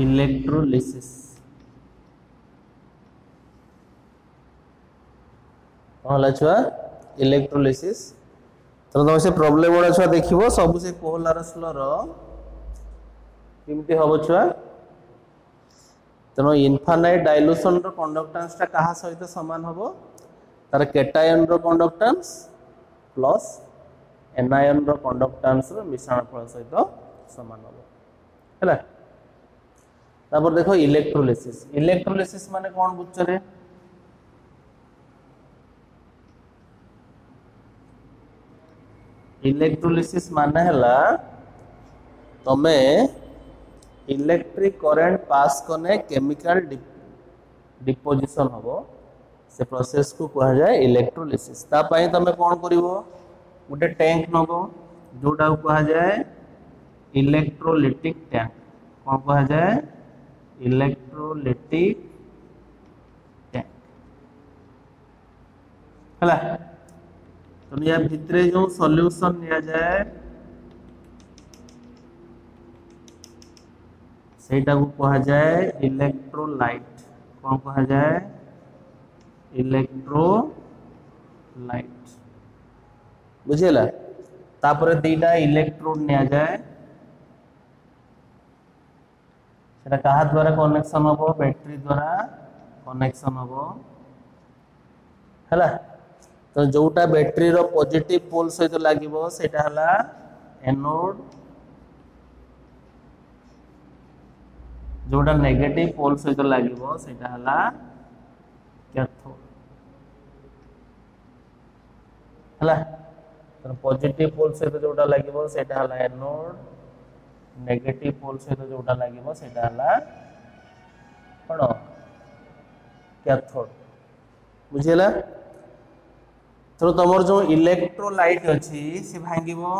Electrolysis कौन है छुआ इलेक्ट्रोलिसिस तो तुम से प्रोब्लेम गुड़ा छुआ देखिए सब से कोहलार स्लर केमती हम छुआ तेणु इनफानाइट डाइल्यूशन रो कंडक्टेंस टा कहा सहित समान हम तार केटायन रो कंडक्टेंस प्लस एनायन रो कंडक्टेंस रो मिश्रण फल सहित समान हम है तापर देखो इलेक्ट्रोलिसिस माने कौन बुझे इलेक्ट्रोलिसिस माने हला तमे इलेक्ट्रिक करंट पास करने केमिकल डिपोजिशन हम से प्रोसेस को कहा जाए इलेक्ट्रोलिसिस ता पई तमे कौन करिवो गोटे टैंक नबो जोटा कहा जाए इलेक्ट्रोलिटिक टैंक कौन कहा जाए इलेक्ट्रोलिटिक टैंक हला तो या भितरे जो सॉल्यूशन लिया जाए सेटा को कहा जाए इलेक्ट्रोलाइट कौन कहा जाए इलेक्ट्रोलाइट बुझेला तापर दीटा इलेक्ट्रोड निया जाए सेटा कहा द्वारा कनेक्शन हबो बैटरी द्वारा कनेक्शन हबो हला तो जोटा बैटरी रो पॉजिटिव पोल सहित लागिवो सेटा हला एनोड जोटा नेगेटिव पोल सहित लागिवो सेटा हला कैथोड हला तो पॉजिटिव पोल सहित जोटा लागिवो सेटा हला एनोड नेगेटिव पोल सहित जोटा लागिवो सेटा हला कोन कैथोड बुझिला तो तमर जो इलेक्ट्रोलाइट अछि से भांगिबो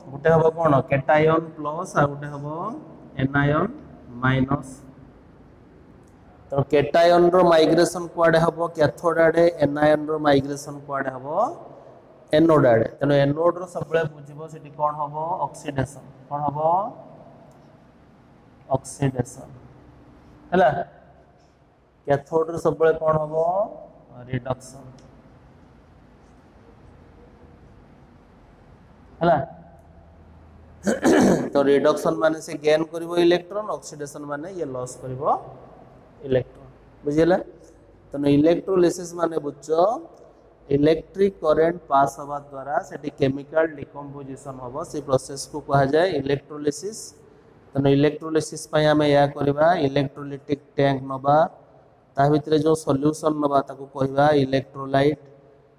गुटे हबो कोन केटायन प्लस आ गुटे हबो एनायन माइनस तो केटायन रो माइग्रेशन कुआडे हबो कैथोड आडे एनायन रो माइग्रेशन कुआडे हबो एनोड आडे तनो एनोड रो सबले बुझिबो सेठी कोन हबो ऑक्सीडेशन कोन हबो ऑक्सीडेशन हला कैथोड रो सबले कोन हबो रिडक्शन हला तो रिडक्शन माने से गेन करिवो इलेक्ट्रॉन ऑक्सीडेशन माने ये लॉस करिवो इलेक्ट्रॉन बुझिला तो इलेक्ट्रोलिसिस माने बुझो इलेक्ट्रिक करंट पास हवा द्वारा सेठी केमिकल डिकम्पोजिशन हबो से प्रोसेस को कहा जाए इलेक्ट्रोलिसिस तो इलेक्ट्रोलिसिस पय हमें या करबा इलेक्ट्रोलिटिक टैंक नबा ता भितरे जो सॉल्यूशन नबा ताको कहबा इलेक्ट्रोलाइट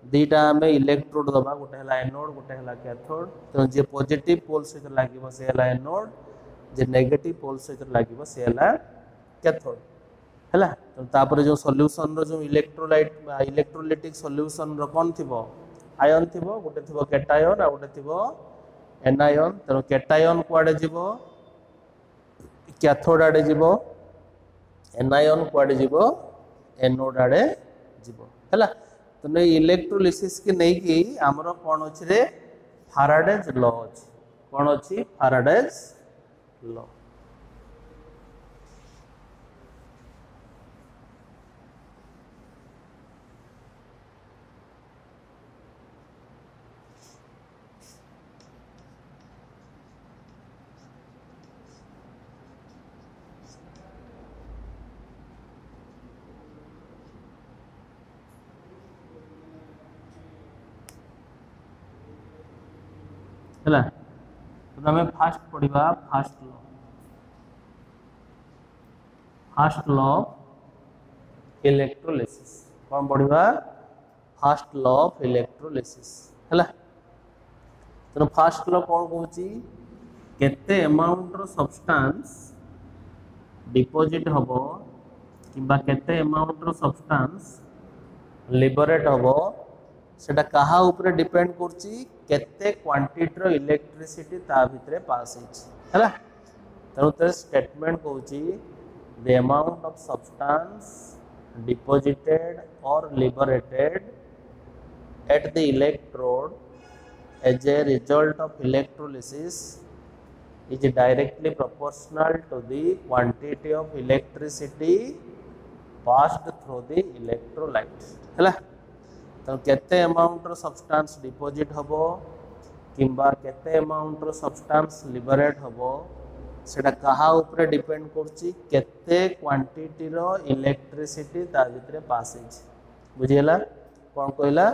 दीटा हमें इलेक्ट्रोड दबा गोटे हला एनोड गोटे हला कैथोड तो जे पॉजिटिव पोल सहित लागिवो से हला एनोड जे नेगेटिव पोल सहित लागिवो से हला कैथोड हला तो तापर जो सॉल्यूशन रो जो इलेक्ट्रोलाइट इलेक्ट्रोलिटिक सॉल्यूशन रो कोन थिबो आयन थिबो गोटे थिबो केटायन आ गोटे थिबो एनायन तो केटायन कुआडे जीवो कैथोड आडे जीवो एनायन कुआडे जीवो एनोड आडे जीवो हला तो नहीं इलेक्ट्रोलिसिस के नहीं कि आमर कौन अच्छे रे फाराडेज लॉ अच्छी कौन अच्छी फाराडेज लॉ है तो हमें फास्ट पढ़ा फास्ट लॉ ऑफ इलेक्ट्रोलिसिस कौन पढ़ा फास्ट लॉ ऑफ इलेक्ट्रोलिसिस है तो फास्ट लॉ कौन कहूँ केते अमाउंट रो सब्सटेंस डिपोजिट हबो किबा केते अमाउंट रो सब्सटेंस लिबरेट हबो सेटा कहा ऊपर डिपेंड करची केते क्वांटिटी रो इलेक्ट्रिसिटी ता भितरे पास हिच हैला तनो त स्टेटमेंट कहूची the amount of substance deposited or liberated at the electrode as a result of electrolysis is directly proportional to the quantity of electricity passed through the electrolyte है तो केते amount रो सब्सटेंस डिपोजिट हबो किंबा केते amount रो substance liberate हबो सेटा कहा ऊपर डिपेंड करछि केते क्वांटिटी रो इलेक्ट्रिसिटी ता भितरे पास है बुझियला कोन कहला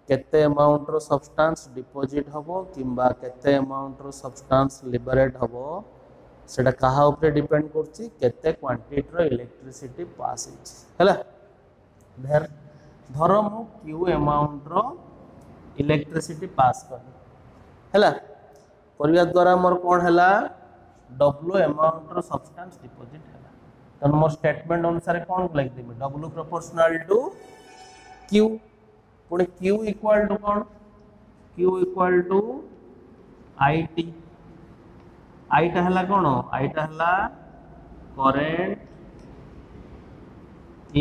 केते अमाउंट रो सब्सटेंस डिपोजिट हबो किंबा केते अमाउंट रो सब्सटेंस लिबरेट हबो सेटा कहा ऊपर डिपेंड करछि केते क्वांटिटी रो इलेक्ट्रिसिटी पास है धर धर मु क्यू अमाउंट रो इलेक्ट्रिसिटी पास कर हैला करिया द्वारा मोर कोन हैला डब्ल्यू अमाउंट रो सब्सटेंस डिपोजिट हैला त मोर स्टेटमेंट अनुसार कोन लिख देबे डब्ल्यू प्रोपोर्शनल टू क्यू पुणे क्यू इक्वल टू कोन क्यू इक्वल टू आईटी आईटा हैला कोन आईटा हैला करंट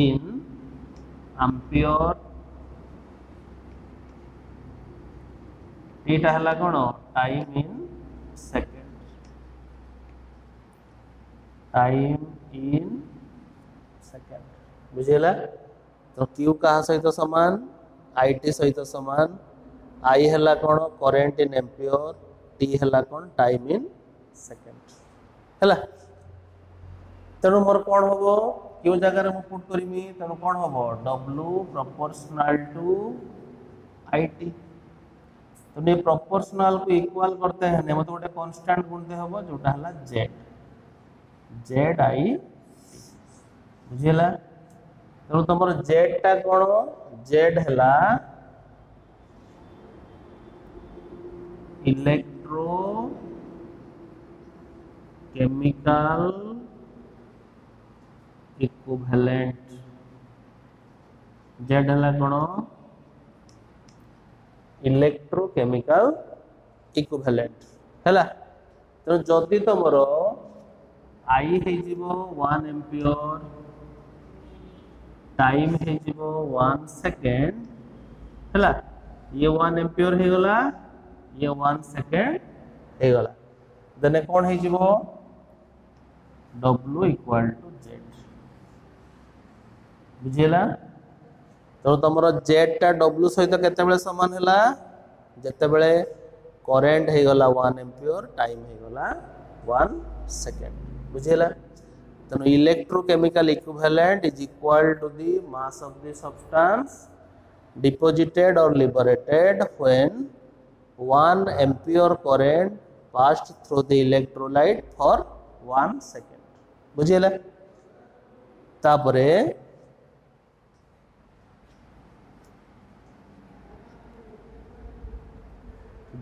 इन एम्पियर एटा हला कोन time in second time in second बुझेला तो क्यू कहा सहित समान आईटी सहित समान आई हला कोन करंट इन एम्पियर टी हला कोन टाइम इन सेकंड हला तेणु मोर कोन होबो क्यों जगह रे मु पुट करमी तेणु कोन होबो डब्ल्यू प्रोपोर्शनल टू आईटी तो ये प्रोपोर्शनल को इक्वल करते हैं ने मतलब गोटे कांस्टेंट गुणते हबो जोटा हला जेड जेड आई बुझिला तो तमरो जेड टा कोन जेड हला इलेक्ट्रो केमिकल इक्विवेलेंट जेड हला कोन इलेक्ट्रोकेमिकल इक्विवेलेंट हैला तो जदि तुमर आई हे जीवो 1 एम्पियर टाइम हे जीवो 1 सेकंड हैला ये 1 एम्पियर हे गला ये 1 सेकंड हे गला देने कोन हे जीवो W इक्वल टू Z बुझिला तो तुमर जेड टा डब्ल्यू सहित केते बेले समान हैला जते बेले करंट हे गला 1 एम्पियर टाइम हे गला 1 सेकंड बुझिला तो electrochemical equivalent is equal to the mass of the substance deposited or liberated when 1 ampere current passed through the electrolyte for 1 second बुझिला तापरे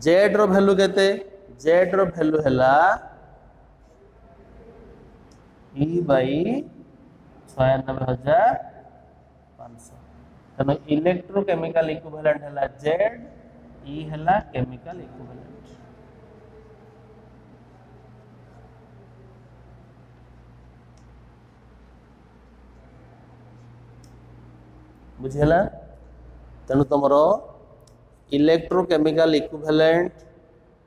जेड रो वैल्यू केते जेड रो वैल्यू हैला ई बाई 96500 तनो इलेक्ट्रोकेमिकल इक्विवेलेंट हैला जेड ई हैला chemical equivalent बुझेला तनु तमरो electrochemical equivalent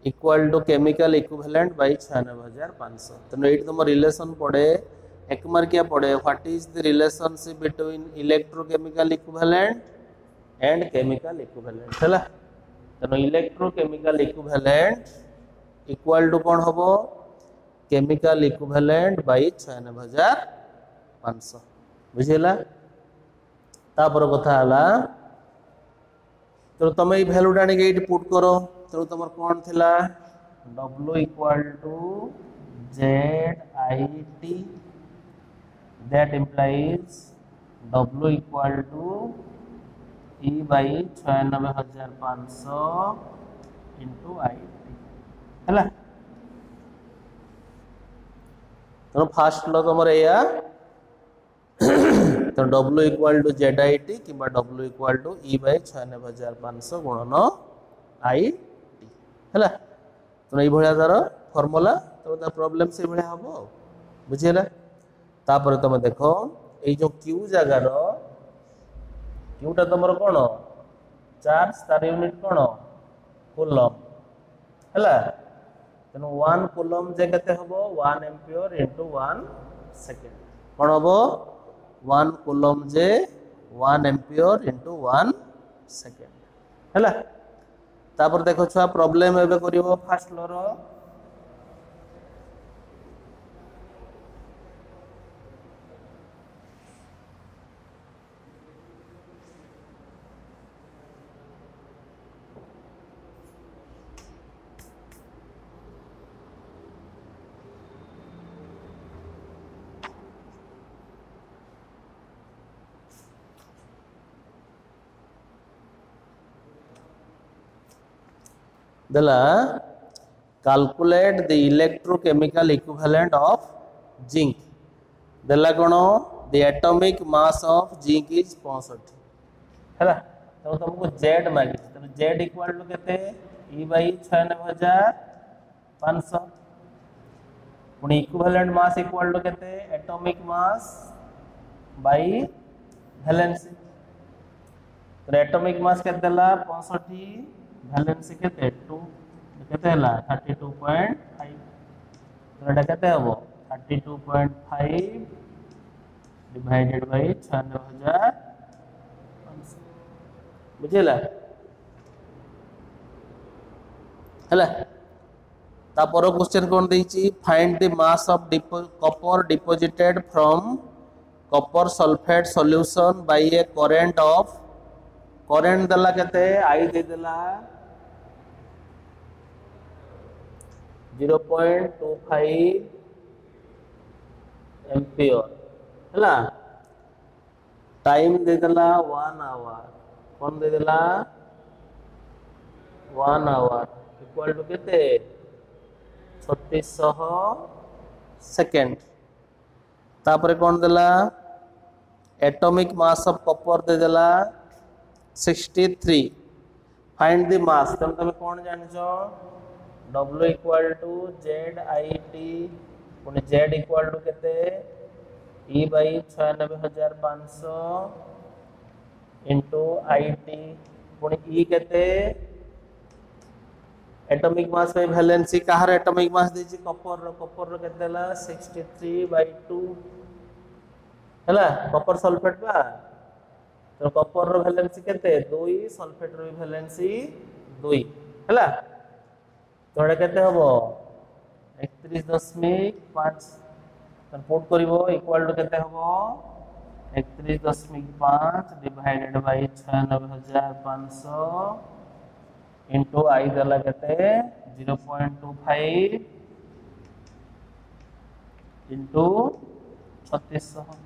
equal to chemical equivalent by 96500 तेणु ये तुम रिलेशन पड़े एक मार्किया पड़े what is the relationship between electrochemical equivalent and chemical equivalent हैला तेणु इलेक्ट्रोकेमिकल इक्विवेलेंट इक्वल टू कौन हम केमिकल इक्विवेलेंट बाई 96500 बुझेला तापर कथा हला तो तुम ये भैल्यू टाणी के पुट करो तो तुम कौन थिला W equal to ZIT that implies W equal to E by 96500 into IT है तो फास्ट लो तुम या तो W इक्वल टू ZIT कि W equal to E by 96500 गुणन IT है तो ये भाया तार फर्मुला तो प्रॉब्लम से भाया हम बुझेगा तापर तुम देख ये जो क्यू जगार क्यूटा तुम कौन चार्ज तार यूनिट कौन कूलम है तेणु 1 कूलम जे केते हबो 1 एम्पियर इंटू 1 सेकेंड कौन हबो 1 कूलम जे 1 एम्पियर इंटू 1 सेकेंड हैला। तापर देखो छुआ प्रॉब्लम एबे करिवो फर्स्ट लॉ रो दला calculate the electrochemical equivalent of zinc दला कोन the atomic mass of zinc is 65 हैला। तो तुमको z मांगी तो z इक्वल टू केते e बाई 96500 पुनी इक्विवेलेंट मास इक्वल टू केते एटॉमिक मास बाई वैलेंसी तो एटॉमिक मास केते दला 65 वैलेंसी केते 2 केते हला 32.5 तो एटा केते हबो 32.5 डिवाइडेड बाय 96500 बुझिला हला। तापर क्वेश्चन कोन देछि find the mass of copper deposited from copper sulphate solution by a current of current दला केते आई दे दला 0.25 एम्पियर हला। टाइम दे दला 1 आवर कौन दे दला 1 आवर इक्वल टू केते 3600 सेकेंड। तापर कौन देला एटॉमिक मास ऑफ कॉपर दे देला 63 फाइंड द मास तुम तमे कौन जानछो W इक्वल टू ZIT पुनी Z इक्वल टू केते E बाई 96500 इंटू IT पुनी E केते एटॉमिक मास बाय वैलेंसी कहार एटॉमिक मास देछि कॉपर रो केते देला 63/2 हैला। कॉपर सल्फेट बा तो कॉपर रो वैलेंसी केते 2 सल्फेट रो वैलेंसी 2 हैला। तो एटा केते हबो 31.5 तन पुट करिवो इक्वल टू केते हबो 31.5 डिवाइडेड बाय 96500 इंटू आई दला केते 0.25 इंटू 3600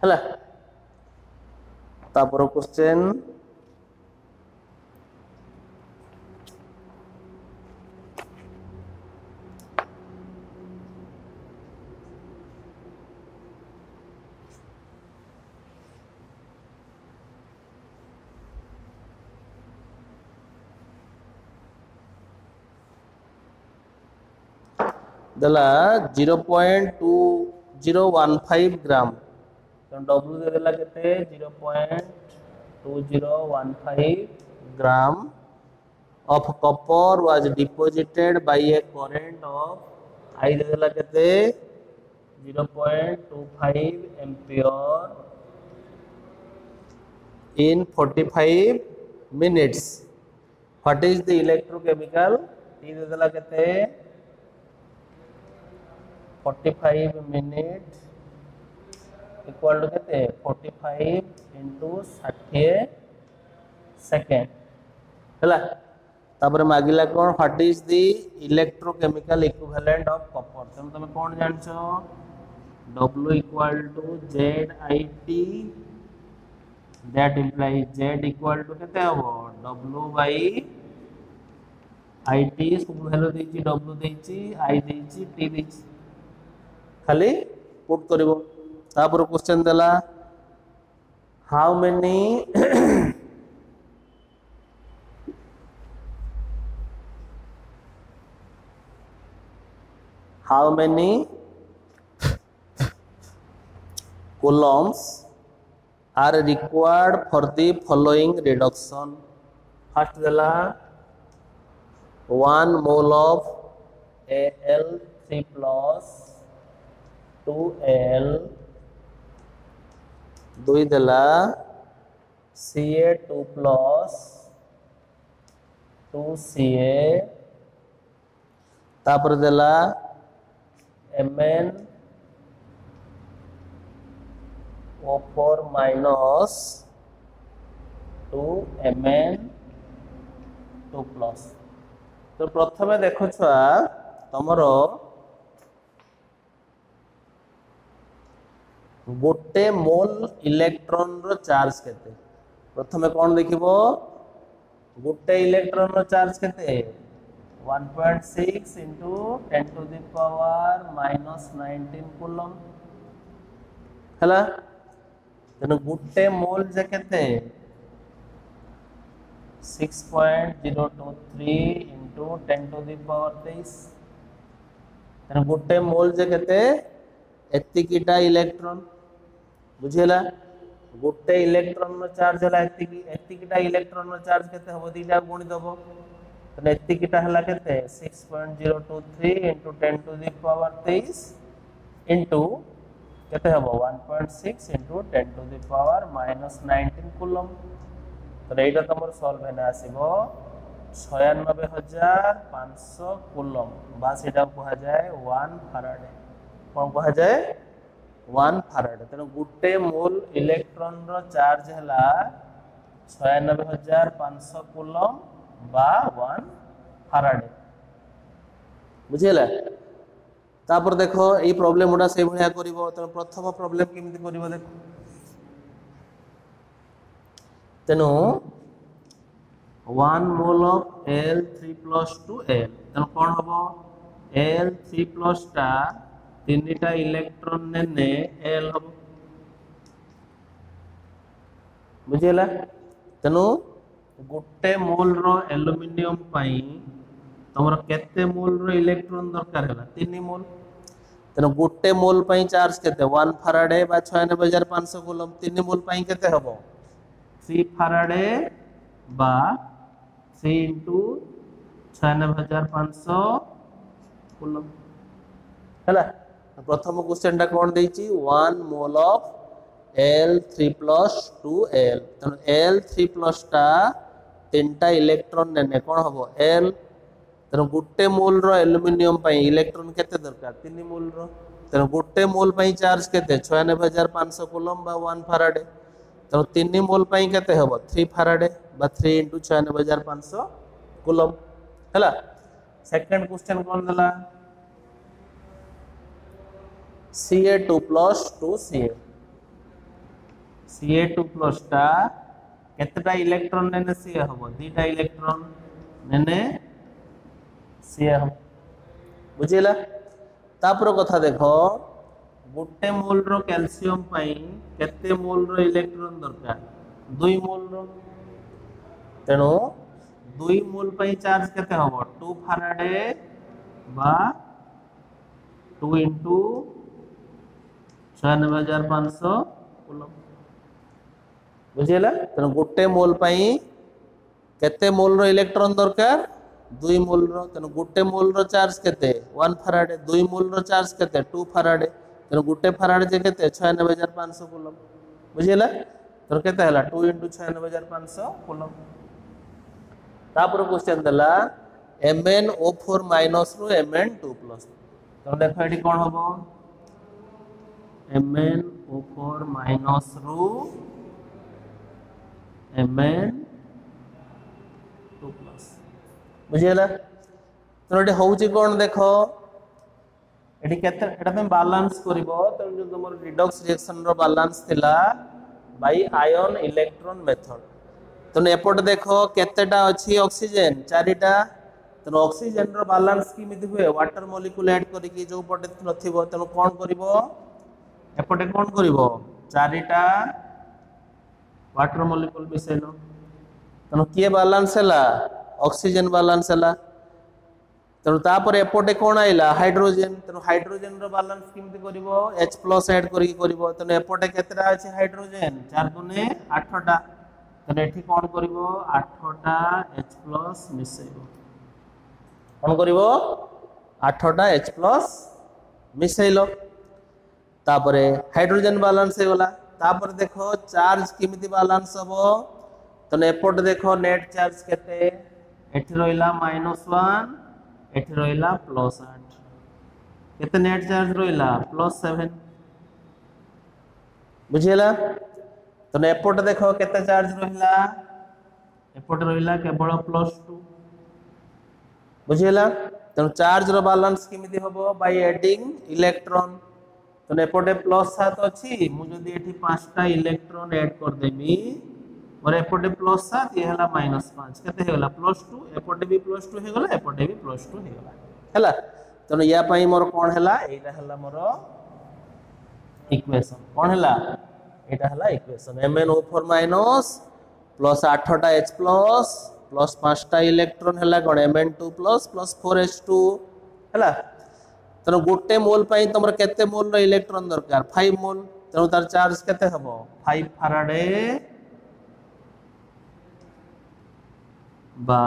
हैला। तापर क्वेश्चन दला 0.2015 ग्राम तो W दे देला केते 0.2015 ग्राम of copper was deposited by a current of I दे देला केते 0.25 ampere in 45 minutes. What is the electrochemical? T दे देला केते 45 मिनट इक्वल टू केते 45 इंटू 60 सेकेंड हैला। तापर मागिला कोन what is the electrochemical equivalent of copper तुम कोन जानछो W equal to ZIT that implies Z equal to केते हबो W बाय IT सब वैल्यू देछि W देछि I देछि T देछि खाली पुट करिवो। तापर क्वेश्चन देला how many how many coulombs are required for the following reduction? First dela 1 mole of Al3 plus 2Al 2 देला Ca2 plus 2Ca तापर देला MnO4 minus 2Mn2 plus। तो प्रथम देखो छुआ तमर गोटे मोल इलेक्ट्रॉन रो चार्ज केते प्रथम कौन देखिबो गोटे इलेक्ट्रॉन रो चार्ज केते 1.6 into 10 to the power minus 19 coulomb हला तेनु गोटे मोल जे केते 6.023 into 10 to the power 23 तेनु गोटे मोल जे केते एतिकीटा इलेक्ट्रॉन बुझेला गोटे इलेक्ट्रॉन रो चार्ज हला एतिकीटा इलेक्ट्रॉन रो चार्ज केते हबो दीटा गुणी दबो तने एतिकीटा हला केते 6.023 into 10 to the power 23 into केते हबो 1.6 into 10 to the power minus 19 coulomb तो एटा तमर सॉल्व हेना आसीबो 96500 कूलम बस एटा कहा जाय 1 फैराडे कौन कहा जाए 1 फैराडे तेणु गोटे मोल इलेक्ट्रॉन रो चार्ज हला 96500 कूलम बा 1 फैराडे बुझिला तापर देखो ए प्रॉब्लम उडा से भलिया करिवो त प्रथम प्रॉब्लम केमिति करिवो देखो तेणु 1 mole of Al3 plus 2Al तेणु कौन हबो Al3 plus टा तीनटा इलेक्ट्रॉन ने Al हम बुझेला तेनु गोटे मोल रो एल्युमिनियम पाई तमरो केते मोल रो इलेक्ट्रॉन दरकार हला 3 मोल तेनु गोटे मोल पाई चार्ज केते 1 फैराडे बा 96500 कूलम 3 मोल पाई केते हबो 3 फैराडे बा 3 into 96500 कूलम हला प्रथम क्वेश्चन टा कोन देछि 1 mole of Al3 plus 2Al तनो Al3 plus टा तीनटा इलेक्ट्रॉन ने कोन हबो L तनो गोटे मोल रो एल्युमिनियम पई इलेक्ट्रॉन केते दरकार 3 मोल रो तनो गोटे मोल पई चार्ज केते 96500 कूलम बा 1 फैराडे तनो 3 मोल पई केते हबो 3 फैराडे बा 3 into 96500 कूलम हला सेकंड क्वेश्चन कोन दला Ca2 plus 2Ca Ca2 plus टा केतेटा इलेक्ट्रॉन ने Ca हबो दीटा इलेक्ट्रॉन ने Ca हम बुझिला तापर कथा देखो गोटे मोल रो कैल्शियम पई केते मोल रो इलेक्ट्रॉन दरकार 2 मोल रो तेनो 2 मोल पई चार्ज केते हबो 2 फैराडे बा 2 into 96500 कूलम बुझिला तेन गोटे मोल पई केते मोल रो इलेक्ट्रॉन दरकार 2 मोल रो तेन गोटे मोल रो चार्ज केते 1 फैराडे 2 मोल रो चार्ज केते 2 फैराडे तेन गोटे फैराडे जे केते 96500 कूलम बुझिला तो केते हला 2 into 96500 कूलम तापर क्वेश्चन दला MnO4 minus रो Mn2 plus तो देखो एठी कोन हबो MnO4 minus रो Mn2 plus बुझिला तो एठी होउची कोन देखो एठी केते एटा तुम बैलेंस करिवो तो जो तुमर रिडॉक्स रिएक्शन रो बैलेंस थिला बाय आयन इलेक्ट्रॉन मेथड तो एपट देखो केतेटा अछि ऑक्सीजन चारिटा तो ऑक्सीजन रो बैलेंस किमिति हुए वाटर मॉलिक्यूल ऐड करिकि जो पटे नथिबो तनो कोन करिवो एपटे कोन करिवो चारिटा वाटर मॉलिक्यूल मिसेनो तनो किए बैलेंस हला ऑक्सीजन बैलेंस हला तनो तापर एपटे कोन आइला हाइड्रोजन तनो हाइड्रोजन रो बैलेंस किमिति करिवो H+ ऐड करिकि करिवो तनो एपटे केतेटा अछि हाइड्रोजन 4 दुने 8टा तनो एठी कोन करिवो 8टा H+ मिसेइबो कौन करिवो 8टा H प्लस मिसेइलो तापरे हाइड्रोजन बैलेंस हे गला तापरे देखो चार्ज किमिति बैलेंस हबो तो एपट देखो नेट चार्ज केते एठी रहिला -1 एठी रहिला +8 केते नेट चार्ज रहिला +7 बुझिला तो एपट देखो केते चार्ज रहिला एपट रहिला केवल +2 बुझिला तो चार्ज रो बैलेंस किमिति हबो बाय एडिंग इलेक्ट्रॉन तो एपटे +7 अछि मु जदी एठी 5टा इलेक्ट्रॉन ऐड कर देमी और एपटे +7 ये हला -5 केते हेगला +2 एपटे भी +2 हेगला एपटे भी +2 हेगला हला तो या पई मोर कोन हला एटा हला मोर इक्वेशन कोन हला एटा हला इक्वेशन MnO4 माइनस प्लस 8टा H प्लस प्लस 5टा इलेक्ट्रॉन हला कोन Mn2 प्लस प्लस 4H2 हला तनो गोटे मोल पई तमर केते मोल रो इलेक्ट्रॉन दरकार 5 मोल तनो तार चार्ज केते हबो 5 फैराडे बा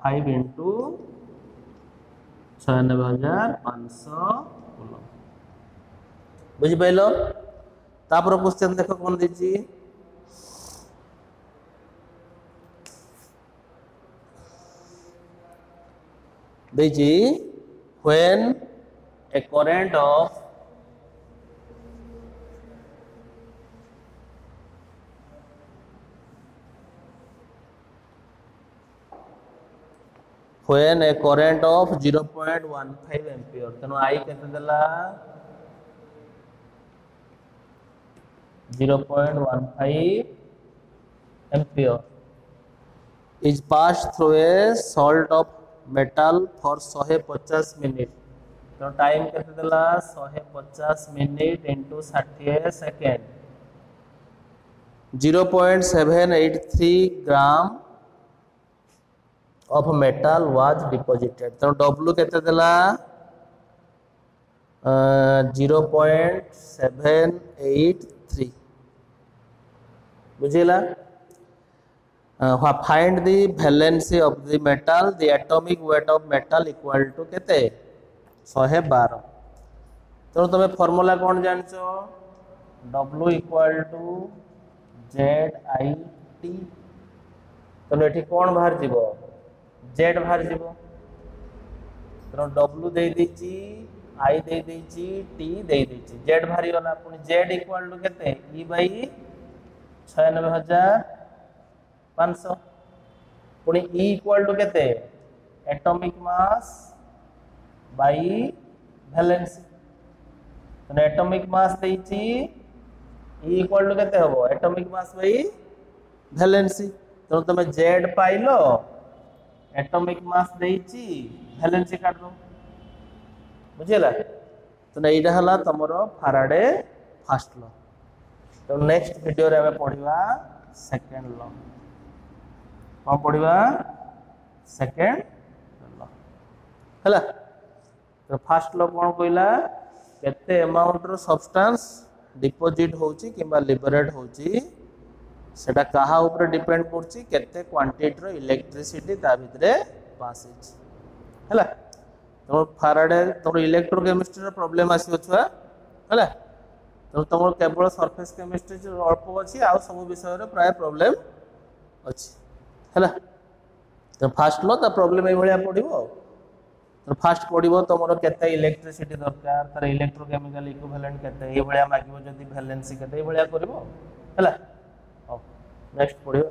5 into 96,500 कूलम बुझि पाइलो तापर क्वेश्चन देखो कोन दिछि दिछि when a current of when a current of 0.15 ampere तनो I केते देला 0.15 ampere is passed through a salt of metal for 150 minute तो टाइम केते देला 150 minute into 60 second 0.783 gram of metal was deposited तो W केते देला 0.783 बुझिला find the valency of the metal the atomic weight of metal equal to केते 112 तो तमे formula कोन जानछो W equal to ZIT तो एठी कोन बाहर जीवो Z बाहर जीवो तो W they देची I they देची T they देची Z बाहर गला पुनी Z equal to केते E by 96,500 पुनी E equal to केते एटॉमिक मास by valency तो एटॉमिक मास देची E equal to केते हबो एटॉमिक मास by valency तो तमे Z पाइलो एटॉमिक मास देची valency काट दो बुझिला तो एइडा हला तमरो फैराडे फर्स्ट लॉ तो नेक्स्ट वीडियो रे हमें पढिबा सेकंड लॉ कोन पढिबा सेकंड लॉ हला तो फर्स्ट लॉ कोन कहला केते अमाउंट रो सब्सटेंस डिपॉजिट होची किबा लिबरेट होची सेटा कहा ऊपर डिपेंड करची केते क्वांटिटी रो इलेक्ट्रिसिटी ता भितरे पास होची हला तो फैराडे तो इलेक्ट्रोकेमिस्ट्री रो प्रॉब्लम आसी छुआ हला तो तुम केवल सरफेस केमिस्ट्री अल्प अच्छी आ सब विषय रे प्राय प्रॉब्लम अच्छी है तो फास्ट लो तो प्रॉब्लम ये भाया पड़ो तो फास्ट पड़ो तुम केते इलेक्ट्रिसिटी दरकार तार इलेक्ट्रोकेमिकल इक्विवेलेंट केते ये भाया मागिबो जदी वैलेंसी केते ये भाया करबो हैला नेक्स्ट पड़ो।